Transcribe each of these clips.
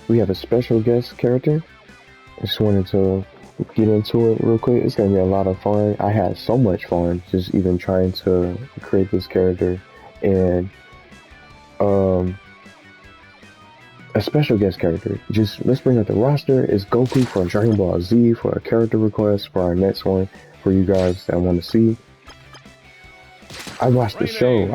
we have a special guest character. I just wanted to get into it real quick. It's gonna be a lot of fun. I had so much fun just even trying to create this character, and um, a special guest character. Just let's bring up the roster. Is Goku for Dragon Ball Z for a character request for our next one for you guys that want to see. I watched the show.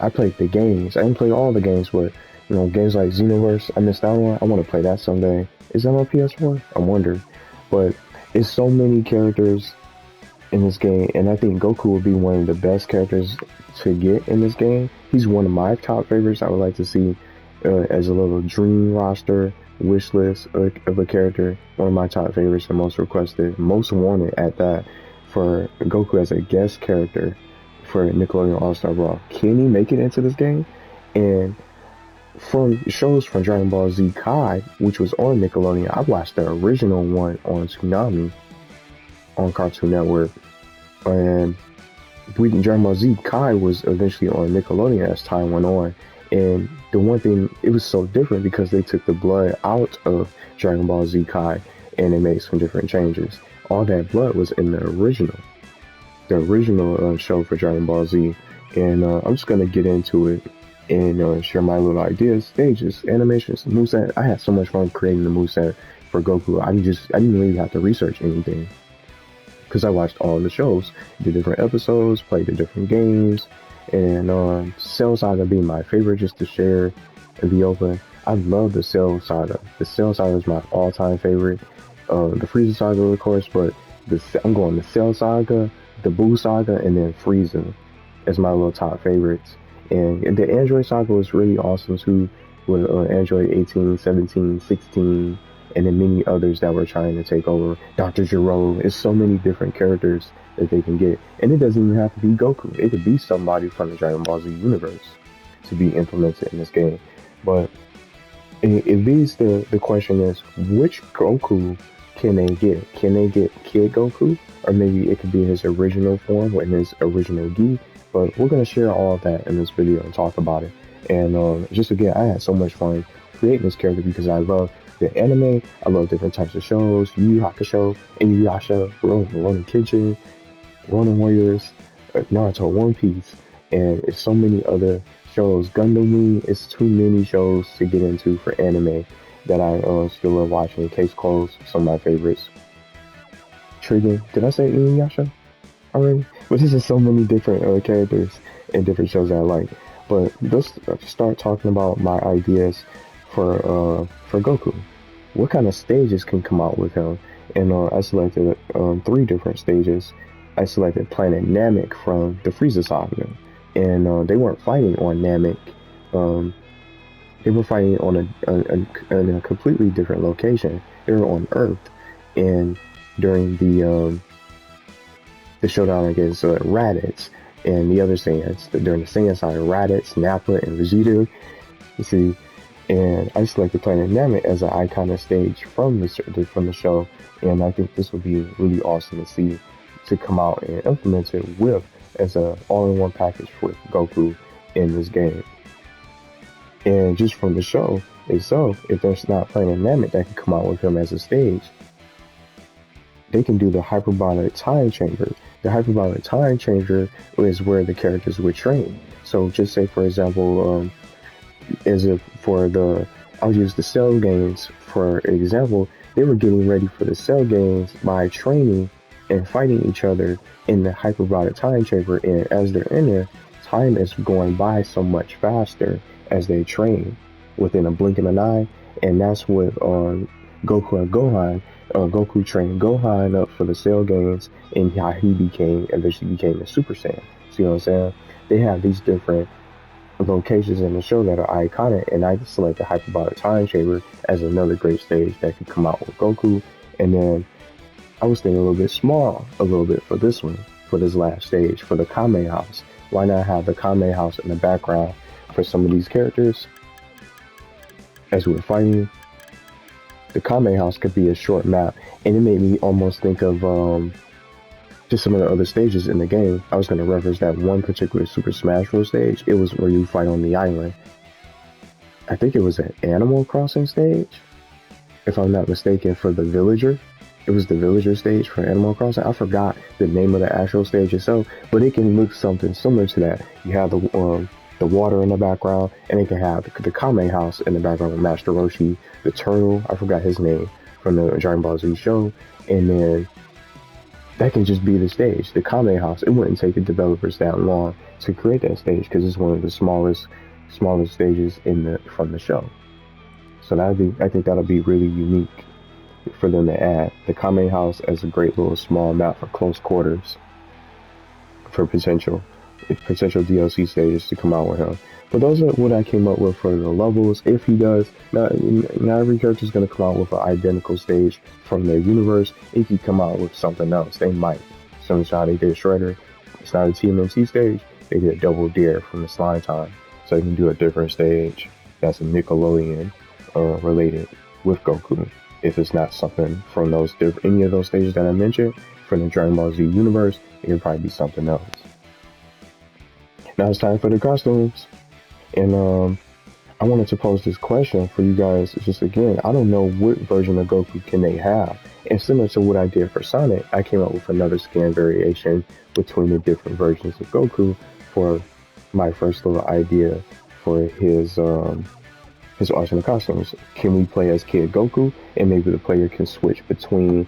I played the games. I didn't play all the games, but games like Xenoverse, I missed out on. I want to play that someday. Is that on PS4? I wonder. But it's so many characters in this game, and I think Goku will be one of the best characters to get in this game. He's one of my top favorites. I would like to see as a little dream roster wish list of a character. One of my top favorites and most requested, most wanted at that, for Goku as a guest character for Nickelodeon All-Star Brawl. Can he make it into this game? And from shows from Dragon Ball Z Kai, which was on Nickelodeon, I watched the original one on Toonami on Cartoon Network, and Dragon Ball Z Kai was eventually on Nickelodeon as time went on. And the one thing, it was so different because they took the blood out of Dragon Ball Z Kai and they made some different changes. All that blood was in the original show for Dragon Ball Z. And I'm just gonna get into it and share my little ideas, stages, animations, moveset. I had so much fun creating the moveset for Goku. I didn't really have to research anything because I watched all the shows, the different episodes, played the different games, and Cell Saga being my favorite just to share and be open. I love the Cell Saga. The Cell Saga is my all-time favorite. The Frieza Saga, of course, but I'm going the Cell Saga, the Boo Saga, and then Frieza as my little top favorites. And the Android Saga was really awesome too, with Android 18, 17, 16, and then many others that were trying to take over. Dr. Gero, it's so many different characters that they can get. And it doesn't even have to be Goku. It could be somebody from the Dragon Ball Z universe to be implemented in this game. But it leads to the question is, which Goku can they get? Can they get Kid Goku? Or maybe it could be his original form with his original gi. But we're going to share all of that in this video and talk about it. And just again, I had so much fun creating this character because I love the anime. I love different types of shows. Yu Yu Hakusho, Inuyasha, Ronin Kitchen, Ronin Warriors, Naruto, One Piece, and it's so many other shows. Gundam Wing, it's too many shows to get into for anime that I still love watching. Case Closed, some of my favorites. Trigun, did I say Inuyasha already? But there's just so many different characters and different shows that I like. But let's start talking about my ideas for Goku. What kind of stages can come out with him? And I selected 3 different stages. I selected Planet Namek from the Frieza Saga, and they weren't fighting on Namek. They were fighting on a completely different location. They were on Earth, and during the showdown against Raditz and the other Saiyans, during the Saiyan Saga, Raditz, Nappa, and Vegeta. You see, and I selected Planet Namek as an iconic stage from the show, and I think this would be really awesome to see to come out and implement it with as a all-in-one package for Goku in this game. And just from the show itself, if there's not Planet Namek that can come out with him as a stage, they can do the Hyperbolic Time Chamber. The Hyperbolic Time Chamber is where the characters would train. So just say, for example, I'll use the Cell games for example. They were getting ready for the Cell games by training and fighting each other in the Hyperbolic Time Chamber. And as they're in there, time is going by so much faster as they train within a blink of an eye. And that's what Goku and Gohan. Goku trained Gohan up for the Cell games, and how he eventually became a Super Saiyan. See what I'm saying? They have these different locations in the show that are iconic, and I just select the Hyperbolic Time Chamber as another great stage that could come out with Goku. And then I was thinking a little bit for this one, for this last stage, for the Kame House. Why not have the Kame House in the background for some of these characters as we're fighting? The Kame House could be a short map, and it made me almost think of just some of the other stages in the game. I was going to reference that one particular Super Smash Bros. Stage. It was where you fight on the island. I think it was an Animal Crossing stage, if I'm not mistaken, for the villager. It was the villager stage for Animal Crossing. I forgot the name of the actual stage itself, but it can look something similar to that. You have the water in the background, and it can have the Kame House in the background with Master Roshi, the turtle, I forgot his name, from the Dragonball Z show, and then that can just be the stage. The Kame House, it wouldn't take the developers that long to create that stage because it's one of the smallest stages from the show. So I think that'll be really unique for them to add the Kame House as a great little small map for close quarters for potential DLC stages to come out with him. But those are what I came up with for the levels. If he does, not every character is going to come out with an identical stage from their universe. It could come out with something else. They might. Sometimes they did Shredder. It's not a TMNT stage. They did a Double Dare from the Slime Time. So you can do a different stage that's a Nickelodeon related with Goku. If it's not something from any of those stages that I mentioned from the Dragon Ball Z universe, it could probably be something else. Now it's time for the costumes. And I wanted to pose this question for you guys. Just again, I don't know what version of Goku can they have. And similar to what I did for Sonic, I came up with another scan variation between the different versions of Goku for my first little idea for his alternate costumes. Can we play as Kid Goku, and maybe the player can switch between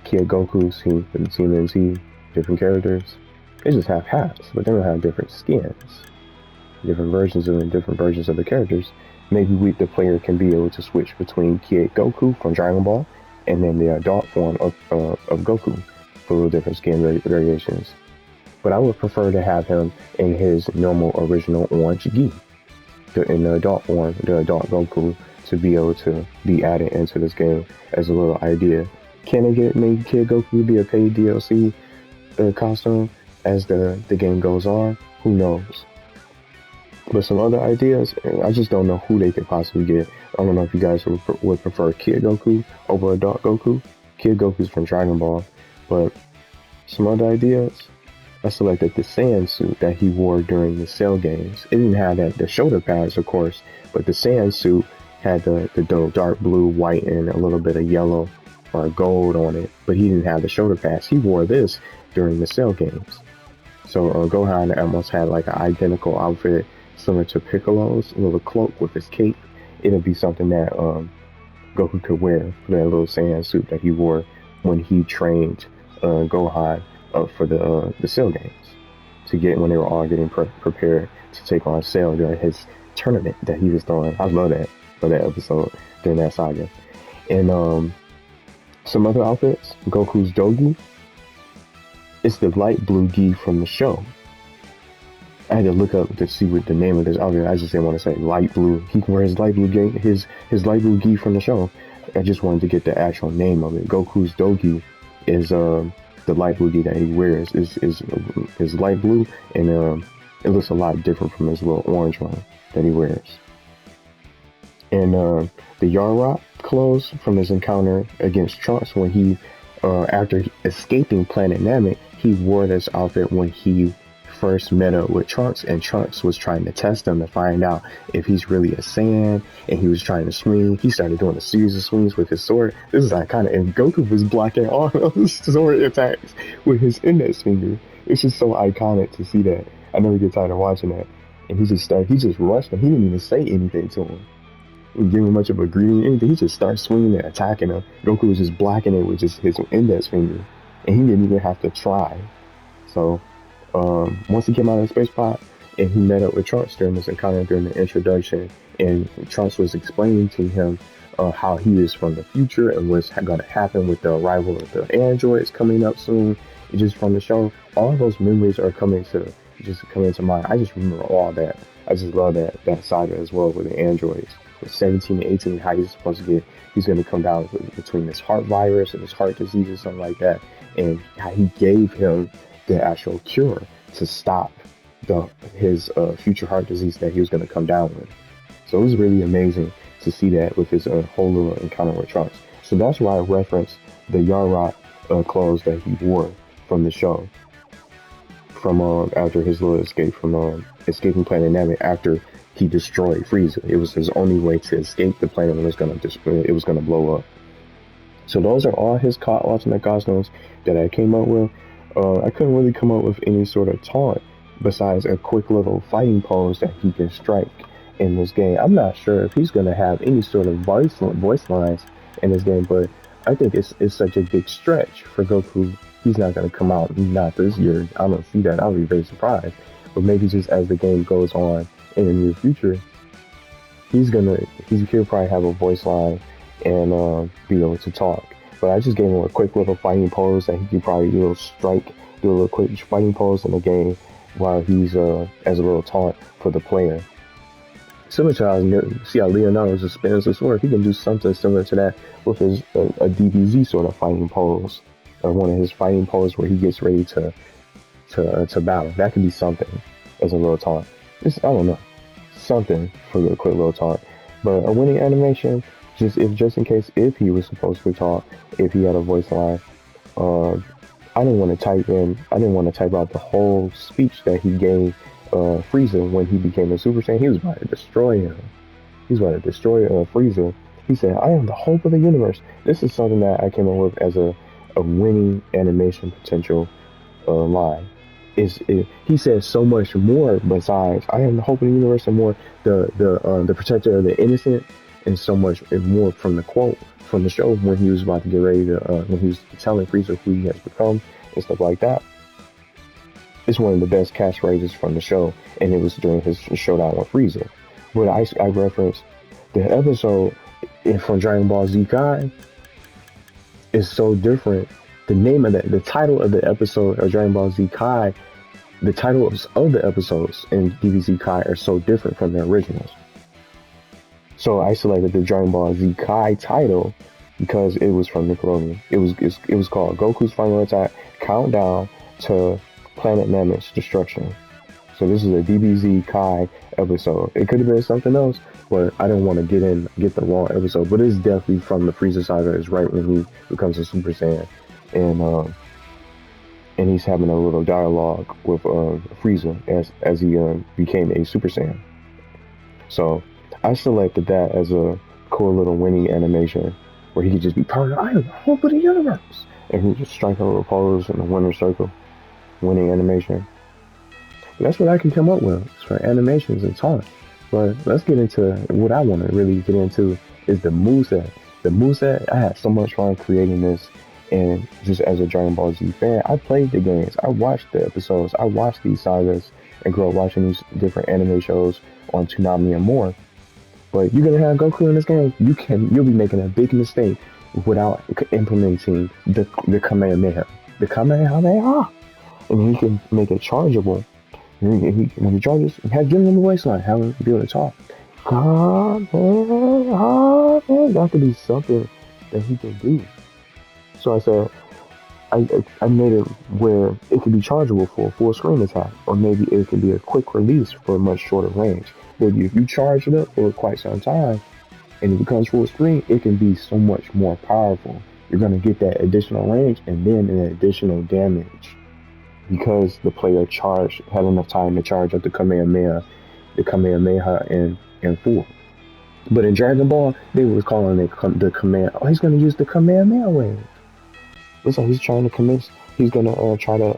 Kid Goku's team and TMNT, different characters. They just have hats, but they don't have different skins, different versions of the characters. Maybe the player can be able to switch between Kid Goku from Dragon Ball and then the adult form of Goku for little different skin variations. But I would prefer to have him in his normal original orange gi, in the adult form, the adult Goku, to be able to be added into this game as a little idea. Can I get maybe Kid Goku to be a paid DLC costume as the game goes on? Who knows? But some other ideas, I just don't know who they could possibly get. I don't know if you guys would prefer Kid Goku over adult Goku. Kid Goku's from Dragon Ball, but some other ideas. I selected the Saiyan Suit that he wore during the Cell games. It didn't have the shoulder pads, of course, but the Saiyan Suit had the dark blue, white, and a little bit of yellow or gold on it, but he didn't have the shoulder pads. He wore this during the Cell games. So Gohan almost had like an identical outfit similar to Piccolo's, a little cloak with his cape. It'll be something that Goku could wear for that little Saiyan suit that he wore when he trained Gohan for the Cell games, when they were all getting prepared to take on Cell during his tournament that he was throwing. I love that episode during that saga. And some other outfits, Goku's Dogi. It's the light blue gi from the show. I had to look up to see what the name of this outfit. I just didn't want to say light blue. He can wear his light blue gi, his light blue gi from the show. I just wanted to get the actual name of it. Goku's Dogi is the light blue gi that he wears is light blue, and it looks a lot different from his little orange one that he wears. And the Yardrat Clothes from his encounter against Trunks when he, after escaping Planet Namek, he wore this outfit when he first met up with Trunks, and Trunks was trying to test him to find out if he's really a Saiyan, and he was trying to swing. He started doing a series of swings with his sword. This is iconic, and Goku was blocking all those sword attacks with his index finger. It's just so iconic to see that. I never get tired of watching that. And he just rushed him. He didn't even say anything to him. He didn't give him much of a greeting or anything. He just started swinging and attacking him. Goku was just blocking it with just his index finger, and he didn't even have to try. So once he came out of the space pod and he met up with Trunks during this encounter, during the introduction, and Trunks was explaining to him how he is from the future and what's going to happen with the arrival of the androids coming up soon, just from the show. All those memories are coming to mind. I just remember all that. I just love that saga as well with the androids. With 17 and 18, how he's going to come down between this heart virus and this heart disease or something like that, and how he gave him the actual cure to stop his future heart disease that he was going to come down with. So it was really amazing to see that with his whole little encounter with Trunks. So that's why I referenced the Yardrat clothes that he wore from the show, from after his little escape from escaping Planet Namek, after he destroyed Frieza. It was his only way to escape the planet when it was gonna blow up. So those are all his alternate costumes that I came up with. I couldn't really come up with any sort of taunt besides a quick little fighting pose that he can strike in this game. I'm not sure if he's going to have any sort of voice lines in this game, but I think it's such a big stretch for Goku. He's not going to come out not this year. I don't see that. I'll be very surprised. But maybe just as the game goes on in the near future, he'll probably have a voice line and be able to talk. But I just gave him a quick little fighting pose that he could probably do a little quick fighting pose in the game while he's as a little taunt for the player. Similar to how see how Leonardo just spins the sword, he can do something similar to that with his a DBZ sort of fighting pose, or one of his fighting poses where he gets ready to battle. That could be something as a little taunt. I don't know, something for the quick little taunt. But a winning animation, just in case if he was supposed to talk, if he had a voice line, I didn't want to type out the whole speech that he gave Frieza when he became a Super Saiyan. He was about to destroy him. He was about to destroy Frieza. He said, "I am the hope of the universe." This is something that I came up with as a winning animation potential line. He said so much more besides "I am the hope of the universe" and more the protector of the innocent, and so much more from the quote from the show when he was about to get ready to when he was telling Frieza who he has become and stuff like that. It's one of the best catchphrases from the show, and it was during his showdown with Frieza. But I referenced the episode from Dragon Ball Z Kai is so different. The name of the title of the episode of Dragon Ball Z Kai, the titles of the episodes in DBZ Kai are so different from the originals. So I selected the Dragon Ball Z Kai title because it was from Nickelodeon. It was called Goku's Final Attack Countdown to Planet Namek's Destruction. So this is a DBZ Kai episode. It could have been something else, but I didn't want to get the wrong episode. But it's definitely from the Frieza saga. It's right when he becomes a Super Saiyan, and he's having a little dialogue with Frieza as he became a Super Saiyan. So I selected that as a cool little winning animation where he could just be part of "I am the hope of the universe," and he just strike a little pose in the winner's circle. Winning animation. But that's what I can come up with for animations and taunt. But let's get into what I want to really get into is the moveset. The moveset, I had so much fun creating this, and just as a Dragon Ball Z fan, I played the games, I watched the episodes, I watched these sagas, and grew up watching these different anime shows on Toonami and more. But you're gonna have Goku in this game, you'll be making a big mistake without implementing the Kamehameha. The Kamehameha! And he can make it chargeable. When he charges, give him a waistline, have him be able to talk. That could be something that he can do. So I said, I made it where it could be chargeable for a full screen attack, or maybe it could be a quick release for a much shorter range. But if you charge it up for quite some time, and it becomes full screen, it can be so much more powerful. You're going to get that additional range and then an additional damage, because the player had enough time to charge up the Kamehameha in full. But in Dragon Ball, they were calling it the Kamehameha. Oh, he's going to use the Kamehameha wave. Looks like he's trying to convince. He's going to try to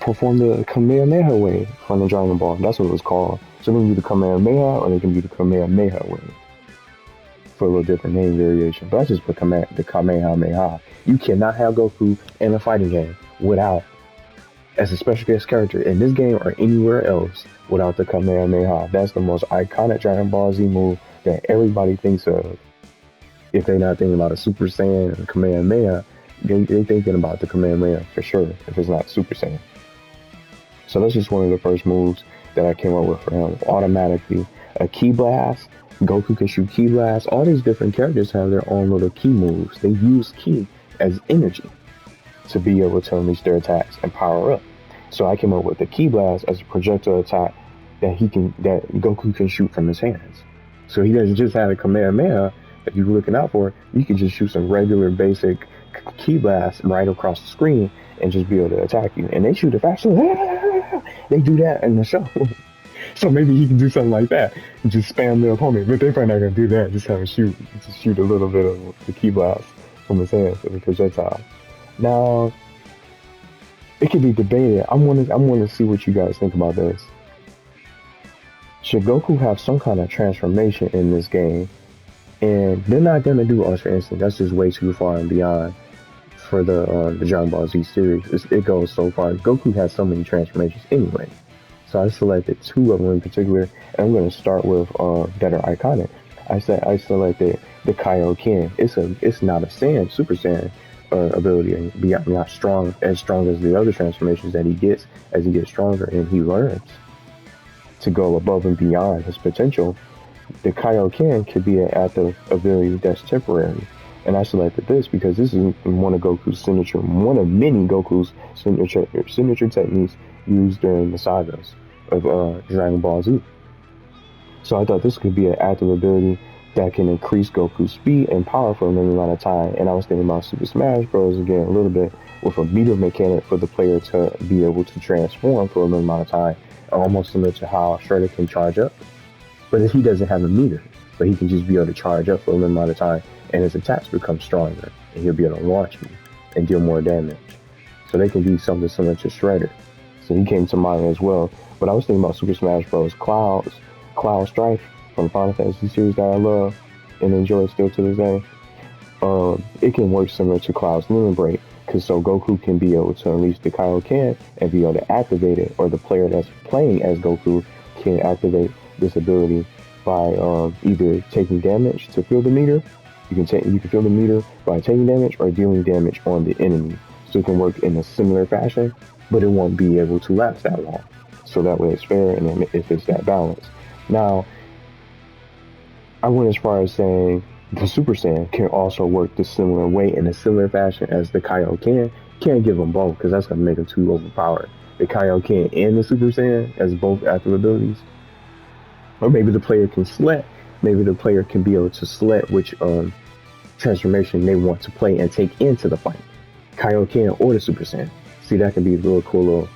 perform the Kamehameha wave from the Dragon Ball. That's what it was called. So it can be the Kamehameha, or it can be the Kamehameha wave. For a little different name variation, but that's just for the Kamehameha. You cannot have Goku in a fighting game without, as a special guest character in this game or anywhere else, without the Kamehameha. That's the most iconic Dragon Ball Z move that everybody thinks of. If they're not thinking about a Super Saiyan and Kamehameha, they're thinking about the Kamehameha for sure, if it's not Super Saiyan. So that's just one of the first moves that I came up with for him. Automatically, a Ki Blast. Goku can shoot Ki Blast. All these different characters have their own little Ki moves. They use Ki as energy to be able to unleash their attacks and power up. So I came up with the Ki Blast as a projectile attack that Goku can shoot from his hands. So he doesn't just have a Kamehameha that you're looking out for. You can just shoot some regular basic Ki Blast right across the screen, and just be able to attack you. And they shoot it fast. They do that in the show. So maybe he can do something like that and just spam the opponent. But they're probably not going to do that. Just have him shoot a little bit of the key blast from his hands as a projectile. Now, it can be debated. I want to see what you guys think about this. Should Goku have some kind of transformation in this game? And they're not going to do Ultra Instinct. That's just way too far and beyond for the Dragon Ball Z series. It goes so far. Goku has so many transformations anyway. So I selected 2 of them in particular, and I'm going to start with that are iconic. I selected the Kaioken. It's not a Saiyan, Super Saiyan ability, beyond not strong as the other transformations that he gets as he gets stronger and he learns to go above and beyond his potential. The Kaioken could be an active ability that's temporary. And I selected this because this is one of many Goku's signature techniques used during the sagas of Dragon Ball Z. So I thought this could be an active ability that can increase Goku's speed and power for a limited amount of time. And I was thinking about Super Smash Bros. Again a little bit with a meter mechanic for the player to be able to transform for a limited amount of time, almost similar to how Shredder can charge up. But if he doesn't have a meter, but he can just be able to charge up for a limited amount of time, and his attacks become stronger, and he'll be able to launch me and deal more damage. So they can be something similar to Shredder. So he came to mind as well. But I was thinking about Super Smash Bros. Cloud Strife from Final Fantasy series that I love and enjoy still to this day. It can work similar to Cloud's Limit Break, because so Goku can be able to unleash the Kaioken and be able to activate it, or the player that's playing as Goku can activate this ability by either taking damage to fill the meter. You can fill the meter by taking damage or dealing damage on the enemy. So it can work in a similar fashion, but it won't be able to last that long. So that way it's fair and if it's that balance. Now, I went as far as saying the Super Saiyan can also work the similar way in a similar fashion as the Kaioken. Can't give them both because that's going to make them too overpowered. The Kaioken and the Super Saiyan as both active abilities. Or maybe the player can select. Maybe the player can be able to select which transformation they want to play and take into the fight. Kaioken or the Super Saiyan. See, that can be a little cool.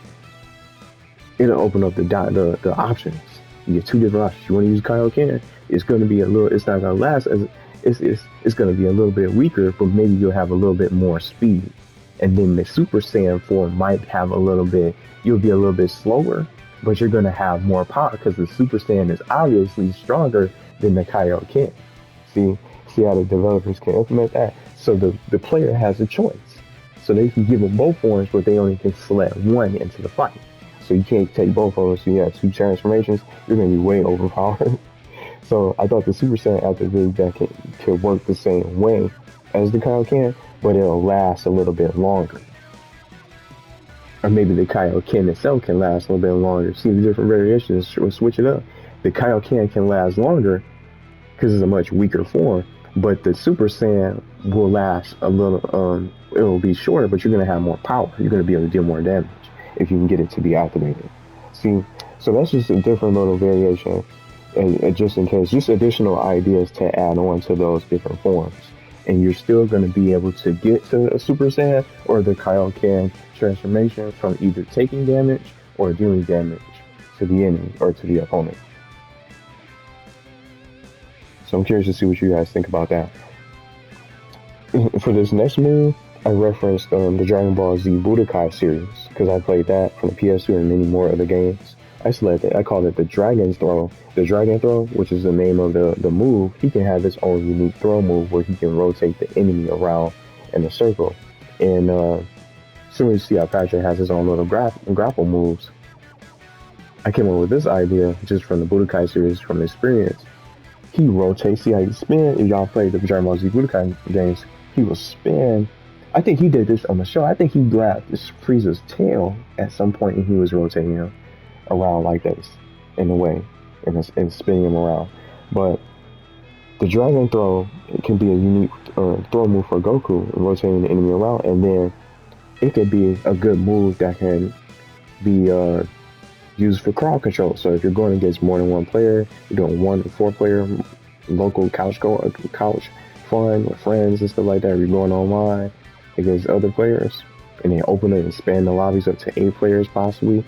It'll open up the options. You get 2 different options. You want to use Kaioken, it's going to be it's not going to last as it's going to be a little bit weaker, but maybe you'll have a little bit more speed. And then the Super Saiyan form might have you'll be a little bit slower, but you're going to have more power because the Super Saiyan is obviously stronger than the Kaioken. See how the developers can implement that? So the player has a choice. So they can give them both forms, but they only can select one into the fight. So you can't take both of them. So you have 2 transformations, you're going to be way overpowered. So I thought the Super Saiyan active ability could work the same way as the Kaioken, but it'll last a little bit longer. Or maybe the Kaioken itself can last a little bit longer. See the different variations, we'll switch it up. The Kaioken can last longer because it's a much weaker form, but the Super Saiyan will last a little, it will be shorter, but you're going to have more power. You're going to be able to deal more damage if you can get it to be activated. See, so that's just a different little variation, and just in case, just additional ideas to add on to those different forms. And you're still going to be able to get to a Super Saiyan or the Kaioken transformation from either taking damage or dealing damage to the enemy or to the opponent. So I'm curious to see what you guys think about that. For this next move, I referenced the Dragon Ball Z Budokai series because I played that from the PS2 and many more other games. I called it the Dragon Throw. The Dragon Throw, which is the name of the move, he can have his own unique throw move where he can rotate the enemy around in a circle. And similar to see how Patrick has his own little grapple moves, I came up with this idea just from the Budokai series from experience. He rotates, see how he spin. If y'all played the Dragon Ball Z Budokai games, he will spin. I think he did this on the show. I think he grabbed this Frieza's tail at some point and he was rotating him around like this in a way and spinning him around. But the Dragon Throw can be a unique throw move for Goku, rotating the enemy around, and then it could be a good move that can be used for crowd control. So if you're going against more than one player, you're doing 1 to 4 player local couch fun with friends and stuff like that, you're going online against other players, and then open it and span the lobbies up to 8 players possibly.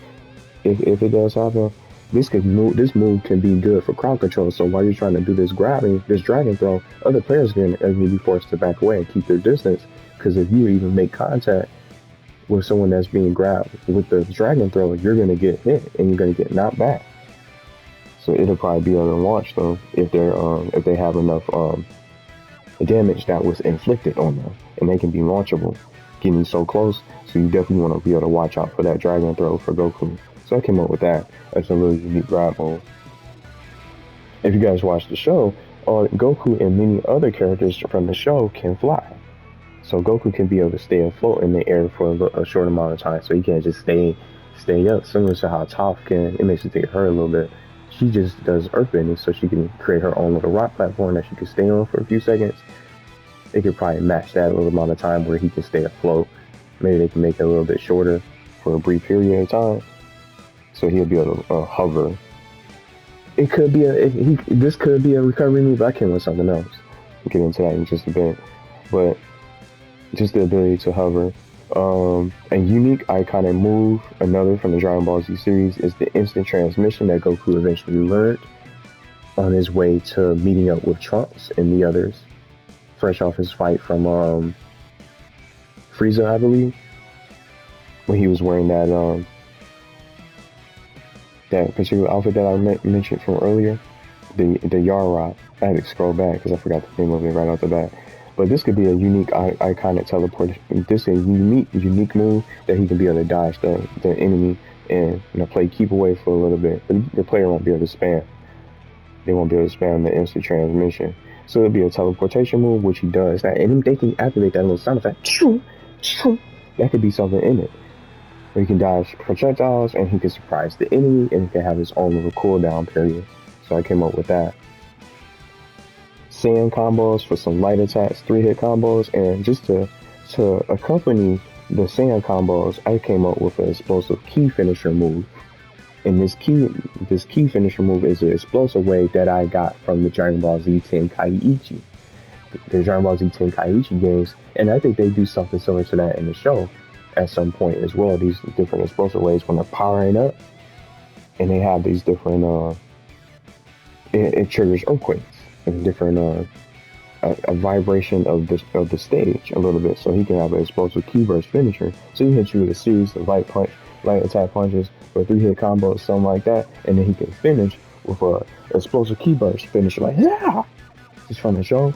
If it does happen, this move can be good for crowd control. So while you're trying to do this grabbing, this dragon throw, other players are going to be forced to back away and keep their distance. Because if you even make contact with someone that's being grabbed with the dragon throw, you're going to get hit and you're going to get knocked back. So it'll probably be able to launch them if they have enough damage that was inflicted on them, and they can be launchable, getting so close. So you definitely want to be able to watch out for that dragon throw for Goku. So I came up with that. That's a really unique grab move. If you guys watch the show, Goku and many other characters from the show can fly. So Goku can be able to stay afloat in the air for a short amount of time. So he can't just stay up. Similar to how Toph can. It makes you think of her a little bit. She just does earthbending, so she can create her own little rock platform that she can stay on for a few seconds. It could probably match that a little amount of time where he can stay afloat. Maybe they can make it a little bit shorter for a brief period of time. So he'll be able to hover. It could be this could be a recovery move. I came with something else. We'll get into that in just a bit. But just the ability to hover. A unique iconic move, another from the Dragon Ball Z series, is the instant transmission that Goku eventually learned on his way to meeting up with Trunks and the others, fresh off his fight from Frieza, I believe, when he was wearing that particular outfit that I mentioned from earlier, the Yardrat. I had to scroll back because I forgot the name of it right off the bat. But this could be a unique, iconic teleport. This is a unique move that he can be able to dodge the enemy and play keep away for a little bit. But the player won't be able to spam. They won't be able to spam the instant transmission. So it'll be a teleportation move, which he does. And they can activate that little sound effect. That could be something in it. Where he can dodge projectiles and he can surprise the enemy and he can have his own little cooldown period. So I came up with that. Saiyan combos for some light attacks, 3-hit combos, and just to accompany the Saiyan combos, I came up with an explosive key finisher move. And this key finisher move is an explosive wave that I got from the Dragon Ball Z Tenkaichi. The Dragon Ball Z Tenkaichi games, and I think they do something similar to that in the show at some point as well. These different explosive waves when they're powering up, and they have these different it triggers earthquakes and different a vibration of the stage a little bit, so he can have an explosive key burst finisher. So he hits you with a series of light attack punches or 3-hit combos, something like that, and then he can finish with a explosive key burst finisher, like just from the show,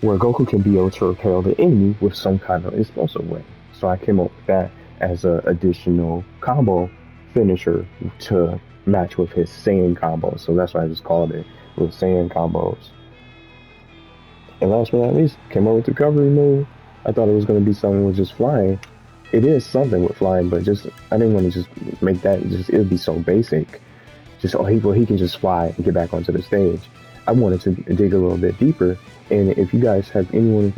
where Goku can be able to repel the enemy with some kind of explosive way. So I came up with that as an additional combo finisher to match with his Saiyan combos. So that's why I just called it with Saiyan combos. And last but not least, came up with the recovery move. I thought it was going to be something with just flying. It is something with flying, but I didn't want to just make that it would be so basic. Just he can just fly and get back onto the stage. I wanted to dig a little bit deeper. And if you guys have anyone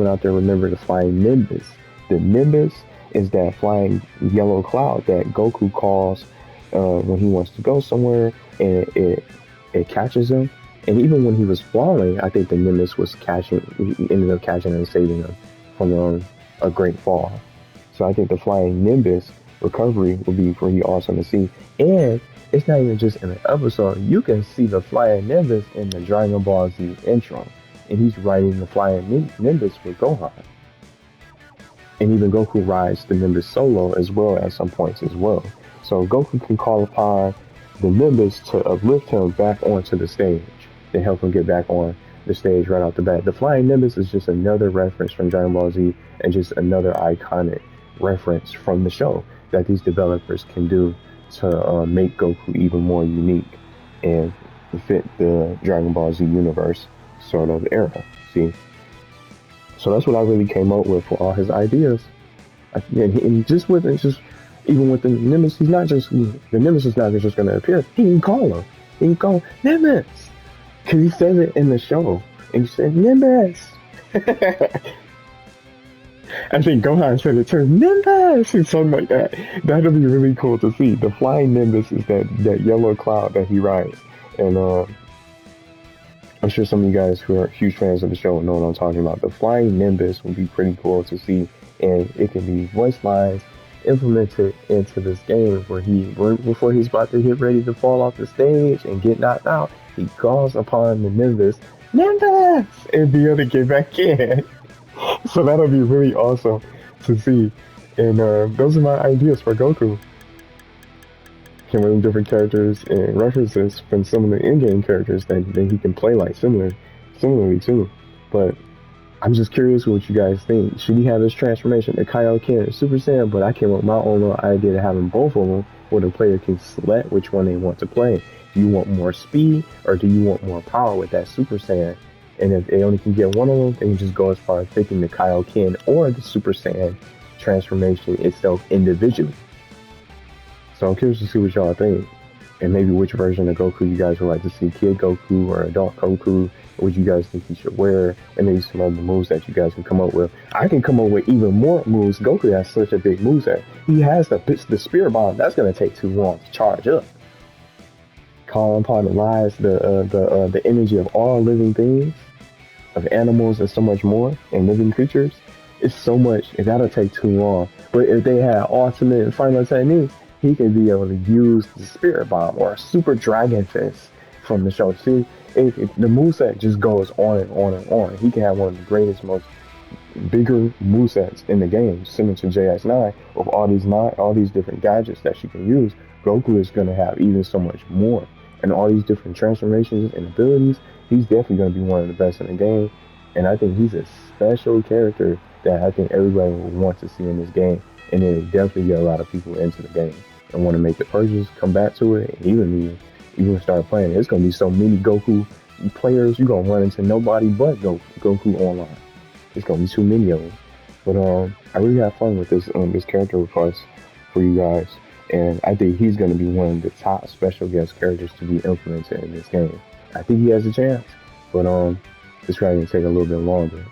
out there remember the flying Nimbus, the Nimbus is that flying yellow cloud that Goku calls when he wants to go somewhere, and it catches him. And even when he was falling, I think the Nimbus was he ended up catching and saving him from a great fall. So I think the flying Nimbus recovery would be pretty awesome to see. And it's not even just in the episode. You can see the flying Nimbus in the Dragon Ball Z intro. And he's riding the flying Nimbus with Gohan. And even Goku rides the Nimbus solo as well at some points as well. So Goku can call upon the Nimbus to uplift him back onto the stage, to help him get back on the stage right off the bat. The flying Nimbus is just another reference from Dragon Ball Z and just another iconic reference from the show that these developers can do to make Goku even more unique and fit the Dragon Ball Z Universe sort of era. See? So that's what I really came up with for all his ideas. And just even with the Nimbus, the Nimbus is not just going to appear. He can call him. He can call Nimbus. Because he says it in the show. And he said, Nimbus. I think Gohan said it too, Nimbus, or something like that. That'll be really cool to see. The flying Nimbus is that yellow cloud that he rides. And I'm sure some of you guys who are huge fans of the show know what I'm talking about. The flying Nimbus would be pretty cool to see and it can be voice lines implemented into this game where before he's about to get ready to fall off the stage and get knocked out, he calls upon the Nimbus, Nimbus, and be able to get back in. So that'll be really awesome to see. And those are my ideas for Goku. Can bring different characters and references from some of the in-game characters that he can play like similarly too. But I'm just curious what you guys think. Should he have his transformation to Kaioken and Super Saiyan? But I came up with my own little idea of having both of them, where the player can select which one they want to play. Do you want more speed or do you want more power with that Super Saiyan? And if they only can get one of them, they can just go as far as picking the Kaioken or the Super Saiyan transformation itself individually. So I'm curious to see what y'all think, and maybe which version of Goku you guys would like to see, Kid Goku or Adult Goku, what you guys think he should wear, and maybe some other moves that you guys can come up with. I can come up with even more moves. Goku has such a big moveset. He has the Spirit Bomb. That's going to take too long to charge up. Calling upon the lives, the energy of all living things, of animals and so much more, and living creatures. It's so much, and that'll take too long. But if they had ultimate and final technique, he could be able to use the Spirit Bomb or a Super Dragon Fist from the show. See, the moveset just goes on and on and on. He can have one of the greatest, most bigger movesets in the game, similar to JX9, with all these different gadgets that she can use. Goku is going to have even so much more, and all these different transformations and abilities. He's definitely going to be one of the best in the game, and I think he's a special character that I think everybody will want to see in this game, and it'll definitely get a lot of people into the game and want to make the purchase, come back to it, and even start playing. There's going to be so many Goku players, you're going to run into nobody but Goku online. There's going to be too many of them. But I really have fun with this character request for you guys, and I think he's going to be one of the top special guest characters to be implemented in this game. I think he has a chance, but it's probably going to take a little bit longer.